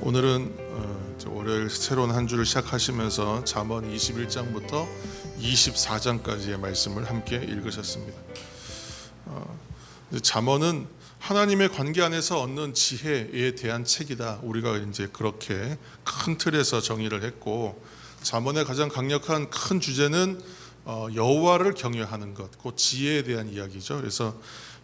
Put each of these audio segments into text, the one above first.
오늘은 월요일 새로운 한 주를 시작하시면서 잠언 21장부터 24장까지의 말씀을 함께 읽으셨습니다. 잠언은 하나님의 관계 안에서 얻는 지혜에 대한 책이다. 우리가 이제 그렇게 큰 틀에서 정의를 했고, 잠언의 가장 강력한 큰 주제는 여호와를 경외하는 것, 그 지혜에 대한 이야기죠. 그래서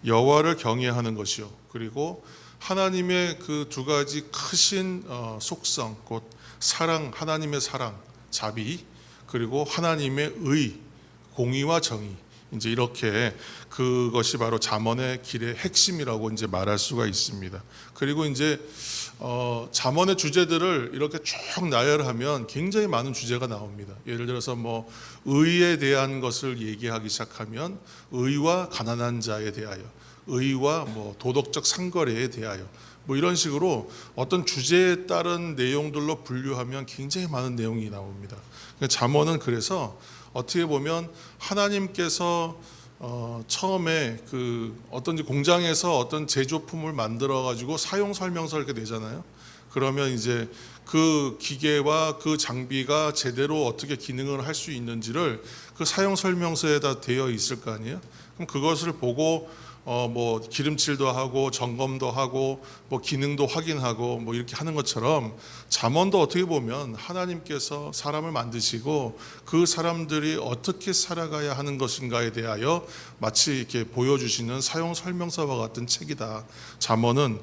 여호와를 경외하는 것이요, 그리고 하나님의 그 두 가지 크신 속성, 곧 사랑, 하나님의 사랑, 자비, 그리고 하나님의 의, 공의와 정의, 이제 이렇게 그것이 바로 잠언의 길의 핵심이라고 이제 말할 수가 있습니다. 그리고 이제 잠언의 주제들을 이렇게 쭉 나열하면 굉장히 많은 주제가 나옵니다. 예를 들어서 뭐 의에 대한 것을 얘기하기 시작하면 의와 가난한 자에 대하여, 의와 뭐 도덕적 상거래에 대하여, 뭐 이런 식으로 어떤 주제에 따른 내용들로 분류하면 굉장히 많은 내용이 나옵니다. 잠언은 그래서 어떻게 보면 하나님께서 처음에 그 어떤 공장에서 어떤 제조품을 만들어 가지고 사용 설명서를 이렇게 내잖아요. 그러면 이제 그 기계와 그 장비가 제대로 어떻게 기능을 할 수 있는지를 그 사용 설명서에다 되어 있을 거 아니에요. 그럼 그것을 보고 뭐 기름칠도 하고 점검도 하고 뭐 기능도 확인하고 뭐 이렇게 하는 것처럼 잠언도 어떻게 보면 하나님께서 사람을 만드시고 그 사람들이 어떻게 살아가야 하는 것인가에 대하여 마치 이렇게 보여주시는 사용 설명서와 같은 책이다. 잠언은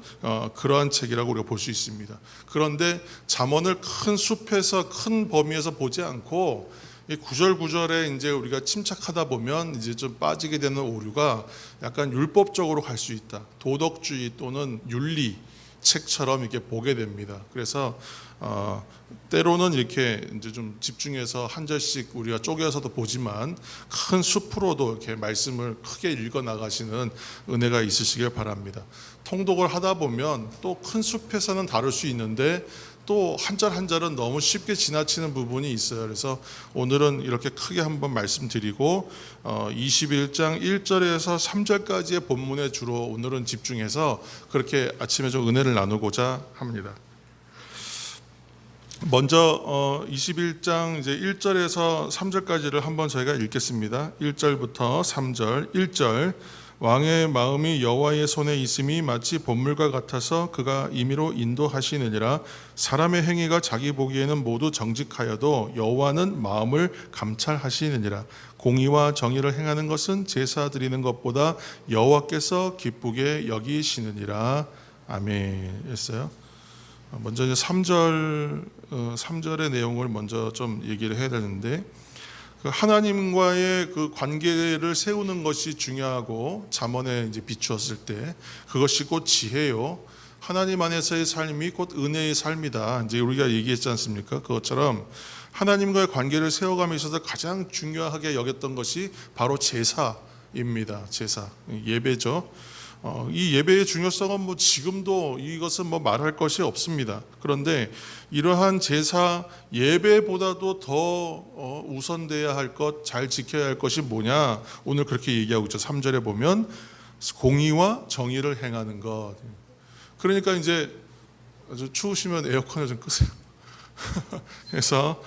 그러한 책이라고 우리가 볼 수 있습니다. 그런데 잠언을 큰 숲에서 큰 범위에서 보지 않고 이 구절구절에 이제 우리가 침착하다 보면 이제 좀 빠지게 되는 오류가 약간 율법적으로 갈 수 있다. 도덕주의 또는 윤리 책처럼 이렇게 보게 됩니다. 그래서 때로는 이렇게 이제 좀 집중해서 한 절씩 우리가 쪼개서도 보지만 큰 숲으로도 이렇게 말씀을 크게 읽어 나가시는 은혜가 있으시길 바랍니다. 통독을 하다 보면 또 큰 숲에서는 다룰 수 있는데 또 한 절 한 절은 너무 쉽게 지나치는 부분이 있어요. 그래서 오늘은 이렇게 크게 한번 말씀드리고 21장 1절에서 3절까지의 본문에 주로 오늘은 집중해서 그렇게 아침에 좀 은혜를 나누고자 합니다. 먼저 21장 이제 1절에서 3절까지를 한번 저희가 읽겠습니다. 1절부터 3절. 1절. 왕의 마음이 여호와의 손에 있음이 마치 봇물과 같아서 그가 임의로 인도하시느니라. 사람의 행위가 자기 보기에는 모두 정직하여도 여호와는 마음을 감찰하시느니라. 공의와 정의를 행하는 것은 제사 드리는 것보다 여호와께서 기쁘게 여기시느니라. 아멘. 했어요. 먼저 이제 3절의 내용을 먼저 좀 얘기를 해야 되는데, 하나님과의 그 관계를 세우는 것이 중요하고 잠언에 이제 비추었을 때 그것이 곧 지혜요, 하나님 안에서의 삶이 곧 은혜의 삶이다. 이제 우리가 얘기했지 않습니까? 그것처럼 하나님과의 관계를 세워감에 있어서 가장 중요하게 여겼던 것이 바로 제사입니다. 제사, 예배죠. 이 예배의 중요성은 뭐 지금도 이것은 뭐 말할 것이 없습니다. 그런데 이러한 제사 예배보다도 더 우선돼야 할 것, 잘 지켜야 할 것이 뭐냐? 오늘 그렇게 얘기하고 있죠. 3절에 보면 공의와 정의를 행하는 것. 그러니까 이제 아주 추우시면 에어컨을 좀 끄세요. 그래서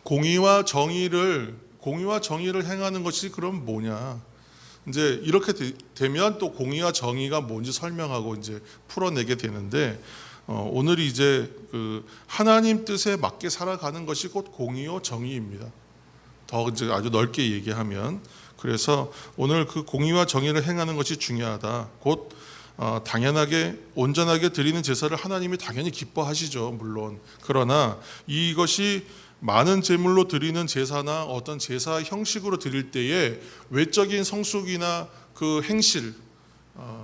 공의와 정의를 행하는 것이 그럼 뭐냐? 이제 이렇게 되면 또 공의와 정의가 뭔지 설명하고 이제 풀어내게 되는데, 오늘이 이제 그 하나님 뜻에 맞게 살아가는 것이 곧 공의요 정의입니다. 더 이제 아주 넓게 얘기하면, 그래서 오늘 그 공의와 정의를 행하는 것이 중요하다. 곧 당연하게 온전하게 드리는 제사를 하나님이 당연히 기뻐하시죠, 물론. 그러나 이것이 많은 제물로 드리는 제사나 어떤 제사 형식으로 드릴 때에 외적인 성숙이나 그 행실,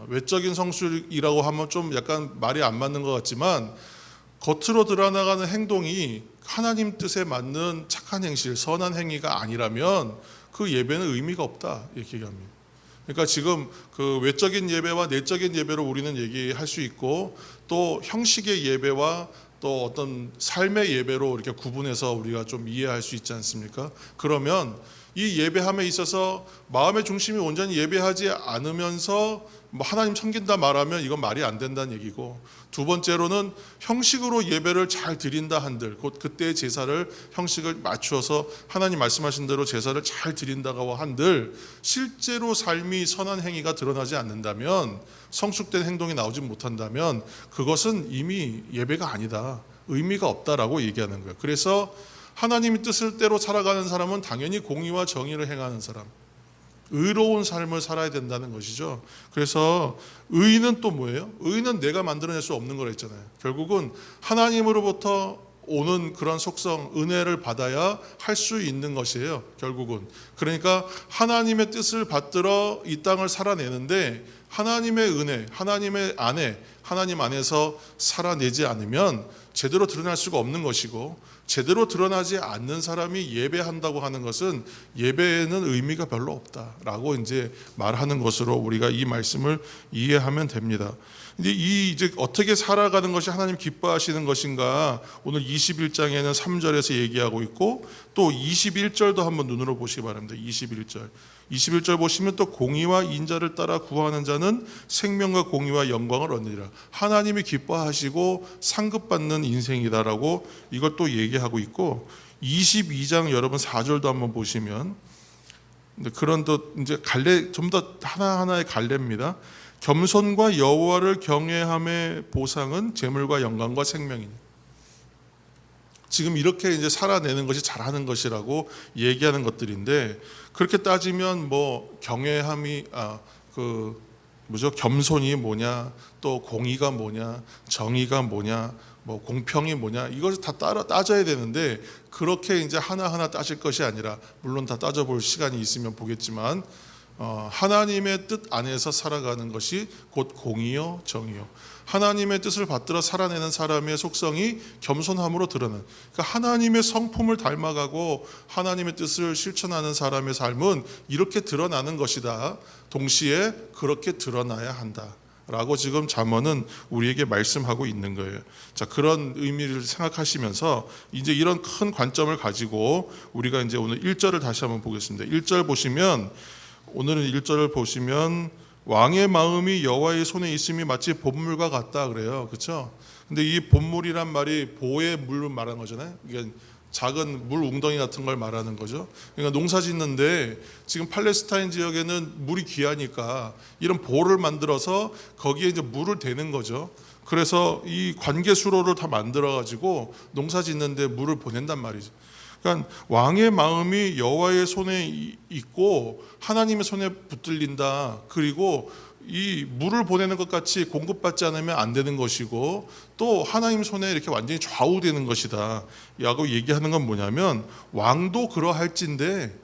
외적인 성숙이라고 하면 좀 약간 말이 안 맞는 것 같지만 겉으로 드러나가는 행동이 하나님 뜻에 맞는 착한 행실, 선한 행위가 아니라면 그 예배는 의미가 없다, 이렇게 얘기합니다. 그러니까 지금 그 외적인 예배와 내적인 예배로 우리는 얘기할 수 있고, 또 형식의 예배와 또 어떤 삶의 예배로 이렇게 구분해서 우리가 좀 이해할 수 있지 않습니까? 그러면 이 예배함에 있어서 마음의 중심이 온전히 예배하지 않으면서 뭐 하나님 섬긴다 말하면 이건 말이 안 된다는 얘기고, 두 번째로는 형식으로 예배를 잘 드린다 한들, 곧 그때의 제사를 형식을 맞추어서 하나님 말씀하신 대로 제사를 잘 드린다고 한들 실제로 삶이 선한 행위가 드러나지 않는다면, 성숙된 행동이 나오지 못한다면 그것은 이미 예배가 아니다, 의미가 없다라고 얘기하는 거예요. 그래서 하나님의 뜻을 대로 살아가는 사람은 당연히 공의와 정의를 행하는 사람, 의로운 삶을 살아야 된다는 것이죠. 그래서 의는 또 뭐예요? 의는 내가 만들어낼 수 없는 거라 했잖아요. 결국은 하나님으로부터 오는 그런 속성, 은혜를 받아야 할 수 있는 것이에요, 결국은. 그러니까 하나님의 뜻을 받들어 이 땅을 살아내는데 하나님의 은혜, 하나님의 안에, 하나님 안에서 살아내지 않으면 제대로 드러날 수가 없는 것이고, 제대로 드러나지 않는 사람이 예배한다고 하는 것은 예배에는 의미가 별로 없다라고 이제 말하는 것으로 우리가 이 말씀을 이해하면 됩니다. 근데 이제 어떻게 살아가는 것이 하나님 기뻐하시는 것인가, 오늘 21장에는 3절에서 얘기하고 있고, 또 21절도 한번 눈으로 보시기 바랍니다. 21절 보시면 또 공의와 인자를 따라 구하는 자는 생명과 공의와 영광을 얻으리라. 하나님이 기뻐하시고 상급받는 인생이다라고 이걸 또 얘기하고 있고, 22장 여러분 4절도 한번 보시면, 그런 또 이제 갈래, 좀 더 하나하나의 갈래입니다. 겸손과 여호와를 경외함의 보상은 재물과 영광과 생명이니. 지금 이렇게 이제 살아내는 것이 잘하는 것이라고 얘기하는 것들인데, 그렇게 따지면 뭐 경외함이 겸손이 뭐냐, 또 공의가 뭐냐, 정의가 뭐냐, 뭐 공평이 뭐냐, 이것을 다 따져야 되는데, 그렇게 이제 하나하나 따질 것이 아니라, 물론 다 따져볼 시간이 있으면 보겠지만, 하나님의 뜻 안에서 살아가는 것이 곧 공의요 정의요, 하나님의 뜻을 받들어 살아내는 사람의 속성이 겸손함으로 드러나는, 그러니까 하나님의 성품을 닮아가고 하나님의 뜻을 실천하는 사람의 삶은 이렇게 드러나는 것이다, 동시에 그렇게 드러나야 한다 라고 지금 잠언은 우리에게 말씀하고 있는 거예요. 자, 그런 의미를 생각하시면서 이제 이런 큰 관점을 가지고 우리가 이제 오늘 1절을 다시 한번 보겠습니다. 1절 보시면, 오늘은 1절을 보시면 왕의 마음이 여호와의 손에 있음이 마치 봇물과 같다 그래요. 그렇죠? 근데 이 봇물이란 말이 보의 물을 말하는 거잖아요. 이게 작은 물 웅덩이 같은 걸 말하는 거죠. 그러니까 농사 짓는데 지금 팔레스타인 지역에는 물이 귀하니까 이런 보를 만들어서 거기에 이제 물을 대는 거죠. 그래서 이 관계 수로를 다 만들어 가지고 농사 짓는데 물을 보낸단 말이죠. 그러니까 왕의 마음이 여호와의 손에 있고 하나님의 손에 붙들린다. 그리고 이 물을 보내는 것 같이 공급받지 않으면 안 되는 것이고, 또 하나님 손에 이렇게 완전히 좌우되는 것이다 라고 얘기하는 건 뭐냐면, 왕도 그러할진데,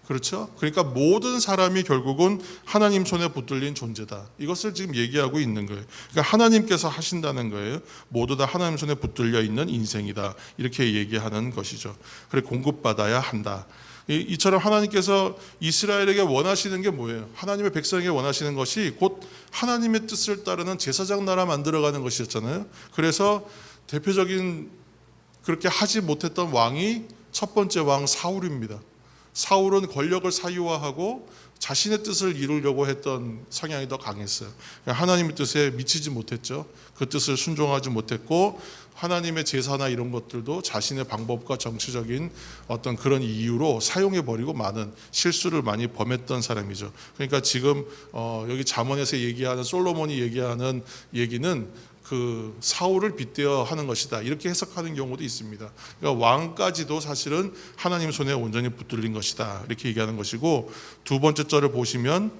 그렇죠? 그러니까 모든 사람이 결국은 하나님 손에 붙들린 존재다, 이것을 지금 얘기하고 있는 거예요. 그러니까 하나님께서 하신다는 거예요. 모두 다 하나님 손에 붙들려 있는 인생이다, 이렇게 얘기하는 것이죠. 그래, 공급받아야 한다. 이처럼 하나님께서 이스라엘에게 원하시는 게 뭐예요? 하나님의 백성에게 원하시는 것이 곧 하나님의 뜻을 따르는 제사장 나라 만들어가는 것이었잖아요. 그래서 대표적인 그렇게 하지 못했던 왕이 첫 번째 왕 사울입니다. 사울은 권력을 사유화하고 자신의 뜻을 이루려고 했던 성향이 더 강했어요. 하나님의 뜻에 미치지 못했죠. 그 뜻을 순종하지 못했고, 하나님의 제사나 이런 것들도 자신의 방법과 정치적인 어떤 그런 이유로 사용해버리고 많은 실수를 많이 범했던 사람이죠. 그러니까 지금 여기 잠언에서 얘기하는, 솔로몬이 얘기하는 얘기는 그 사울을 빗대어 하는 것이다, 이렇게 해석하는 경우도 있습니다. 그러니까 왕까지도 사실은 하나님 손에 온전히 붙들린 것이다, 이렇게 얘기하는 것이고, 두 번째 절을 보시면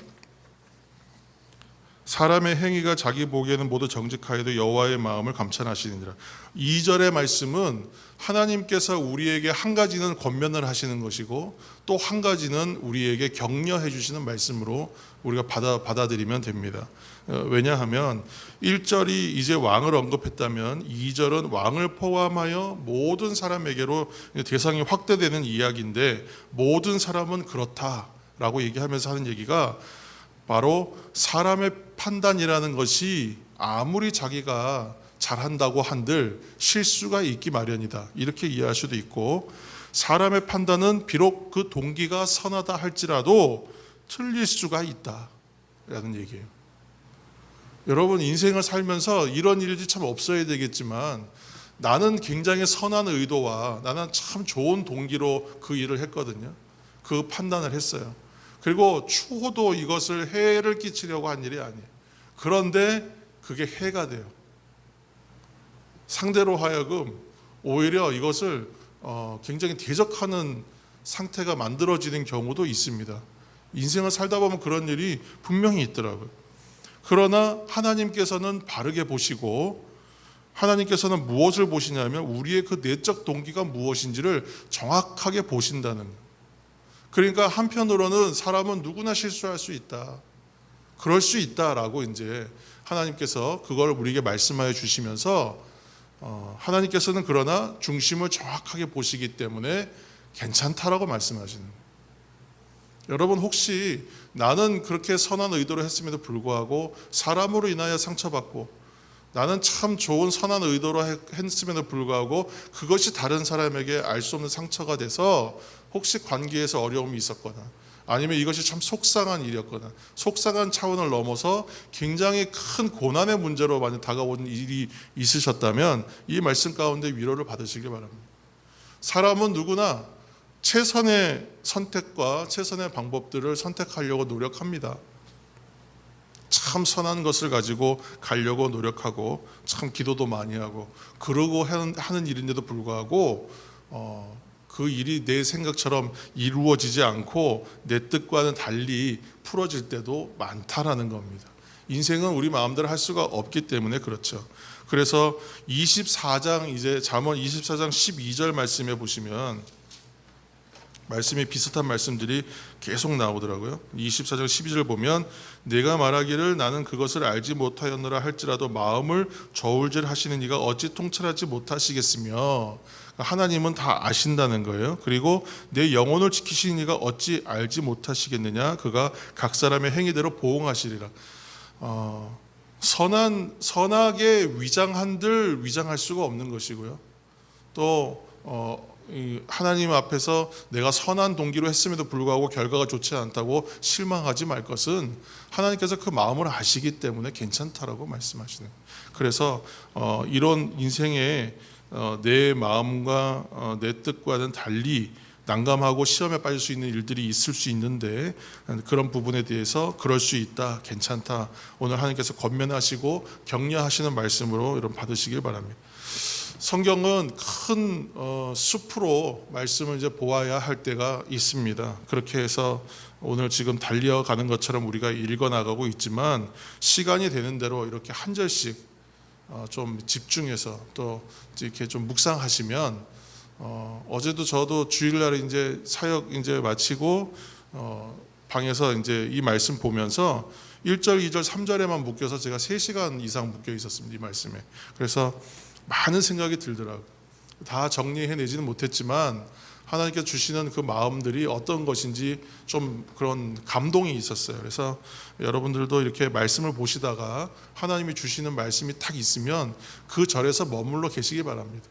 사람의 행위가 자기 보기에는 모두 정직하여도 여호와의 마음을 감찰하시느니라. 2절의 말씀은 하나님께서 우리에게 한 가지는 권면을 하시는 것이고, 또 한 가지는 우리에게 격려해 주시는 말씀으로 우리가 받아들이면 됩니다. 왜냐하면 1절이 이제 왕을 언급했다면 2절은 왕을 포함하여 모든 사람에게로 대상이 확대되는 이야기인데, 모든 사람은 그렇다라고 얘기하면서 하는 얘기가 바로 사람의 판단이라는 것이 아무리 자기가 잘한다고 한들 실수가 있기 마련이다, 이렇게 이해할 수도 있고, 사람의 판단은 비록 그 동기가 선하다 할지라도 틀릴 수가 있다라는 얘기예요. 여러분, 인생을 살면서 이런 일이 참 없어야 되겠지만 나는 굉장히 선한 의도와 나는 참 좋은 동기로 그 일을 했거든요. 그 판단을 했어요. 그리고 추호도 이것을 해를 끼치려고 한 일이 아니에요. 그런데 그게 해가 돼요. 상대로 하여금 오히려 이것을 굉장히 대적하는 상태가 만들어지는 경우도 있습니다. 인생을 살다 보면 그런 일이 분명히 있더라고요. 그러나 하나님께서는 바르게 보시고, 하나님께서는 무엇을 보시냐면 우리의 그 내적 동기가 무엇인지를 정확하게 보신다는 거예요. 그러니까 한편으로는 사람은 누구나 실수할 수 있다, 그럴 수 있다라고 이제 하나님께서 그걸 우리에게 말씀하여 주시면서 하나님께서는 그러나 중심을 정확하게 보시기 때문에 괜찮다라고 말씀하시는 거예요. 여러분, 혹시 나는 그렇게 선한 의도로 했음에도 불구하고 사람으로 인하여 상처받고, 나는 참 좋은 선한 의도로 했음에도 불구하고 그것이 다른 사람에게 알 수 없는 상처가 돼서 혹시 관계에서 어려움이 있었거나, 아니면 이것이 참 속상한 일이었거나, 속상한 차원을 넘어서 굉장히 큰 고난의 문제로 많이 다가오는 일이 있으셨다면 이 말씀 가운데 위로를 받으시길 바랍니다. 사람은 누구나 최선의 선택과 최선의 방법들을 선택하려고 노력합니다. 참 선한 것을 가지고 가려고 노력하고 참 기도도 많이 하고 그러고 하는 일인데도 불구하고 그 일이 내 생각처럼 이루어지지 않고 내 뜻과는 달리 풀어질 때도 많다라는 겁니다. 인생은 우리 마음대로 할 수가 없기 때문에 그렇죠. 그래서 24장 이제 잠언 24장 12절 말씀에 보시면 말씀이 비슷한 말씀들이 계속 나오더라고요. 24장 12절 보면 내가 말하기를 나는 그것을 알지 못하였노라 할지라도 마음을 저울질하시는 이가 어찌 통찰하지 못하시겠으며, 하나님은 다 아신다는 거예요. 그리고 내 영혼을 지키시는 이가 어찌 알지 못하시겠느냐, 그가 각 사람의 행위대로 보응하시리라. 선하게 위장한들 위장할 수가 없는 것이고요. 또 하나님 앞에서 내가 선한 동기로 했음에도 불구하고 결과가 좋지 않다고 실망하지 말 것은 하나님께서 그 마음을 아시기 때문에 괜찮다라고 말씀하시는 거예요. 그래서 이런 인생에 내 마음과 내 뜻과는 달리 난감하고 시험에 빠질 수 있는 일들이 있을 수 있는데, 그런 부분에 대해서 그럴 수 있다, 괜찮다, 오늘 하나님께서 권면하시고 격려하시는 말씀으로 여러분 받으시길 바랍니다. 성경은 큰 숲으로 말씀을 이제 보아야 할 때가 있습니다. 그렇게 해서 오늘 지금 달려가는 것처럼 우리가 읽어나가고 있지만 시간이 되는 대로 이렇게 한 절씩 좀 집중해서 또 이렇게 좀 묵상하시면, 어제도 저도 주일날에 이제 사역 이제 마치고 방에서 이제 이 말씀 보면서 1절, 2절, 3절에만 묶여서 제가 3시간 이상 묶여 있었습니다. 이 말씀에. 그래서 많은 생각이 들더라고요. 다 정리해내지는 못했지만 하나님께서 주시는 그 마음들이 어떤 것인지 좀 그런 감동이 있었어요. 그래서 여러분들도 이렇게 말씀을 보시다가 하나님이 주시는 말씀이 딱 있으면 그 절에서 머물러 계시기 바랍니다.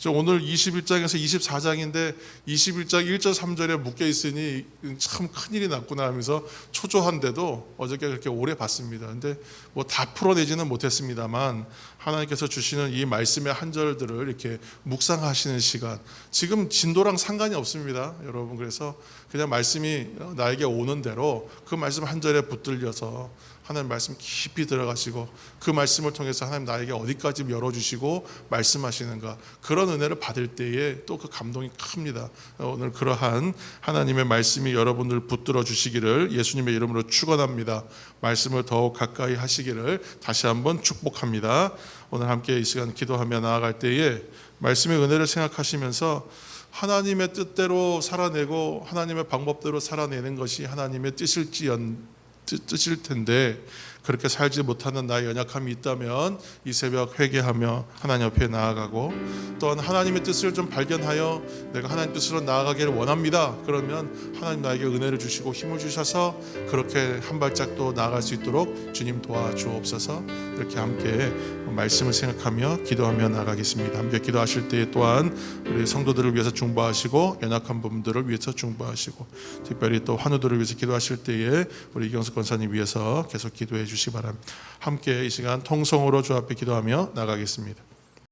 오늘 21장에서 24장인데 21장 1절 3절에 묶여 있으니 참 큰일이 났구나 하면서 초조한데도 어저께 그렇게 오래 봤습니다. 근데 뭐 다 풀어내지는 못했습니다만 하나님께서 주시는 이 말씀의 한 절들을 이렇게 묵상하시는 시간, 지금 진도랑 상관이 없습니다, 여러분. 그래서 그냥 말씀이 나에게 오는 대로 그 말씀 한 절에 붙들려서 하나님 말씀 깊이 들어가시고 그 말씀을 통해서 하나님 나에게 어디까지 열어주시고 말씀하시는가, 그런 은혜를 받을 때에 또 그 감동이 큽니다. 오늘 그러한 하나님의 말씀이 여러분들 붙들어 주시기를 예수님의 이름으로 축원합니다. 말씀을 더욱 가까이 하시기를 다시 한번 축복합니다. 오늘 함께 이 시간 기도하며 나아갈 때에 말씀의 은혜를 생각하시면서 하나님의 뜻대로 살아내고 하나님의 방법대로 살아내는 것이 하나님의 뜻일 텐데, 그렇게 살지 못하는 나의 연약함이 있다면 이 새벽 회개하며 하나님 앞에 나아가고, 또한 하나님의 뜻을 좀 발견하여 내가 하나님 뜻으로 나아가기를 원합니다. 그러면 하나님 나에게 은혜를 주시고 힘을 주셔서 그렇게 한 발짝 또 나아갈 수 있도록 주님 도와주옵소서. 이렇게 함께 말씀을 생각하며 기도하며 나아가겠습니다. 함께 기도하실 때에 또한 우리 성도들을 위해서 중보하시고 연약한 분들을 위해서 중보하시고, 특별히 또 환우들을 위해서 기도하실 때에 우리 이경숙 권사님 위해서 계속 기도해 주시기 바랍니다. 함께 이 시간 통성으로 주 앞에 기도하며 나가겠습니다.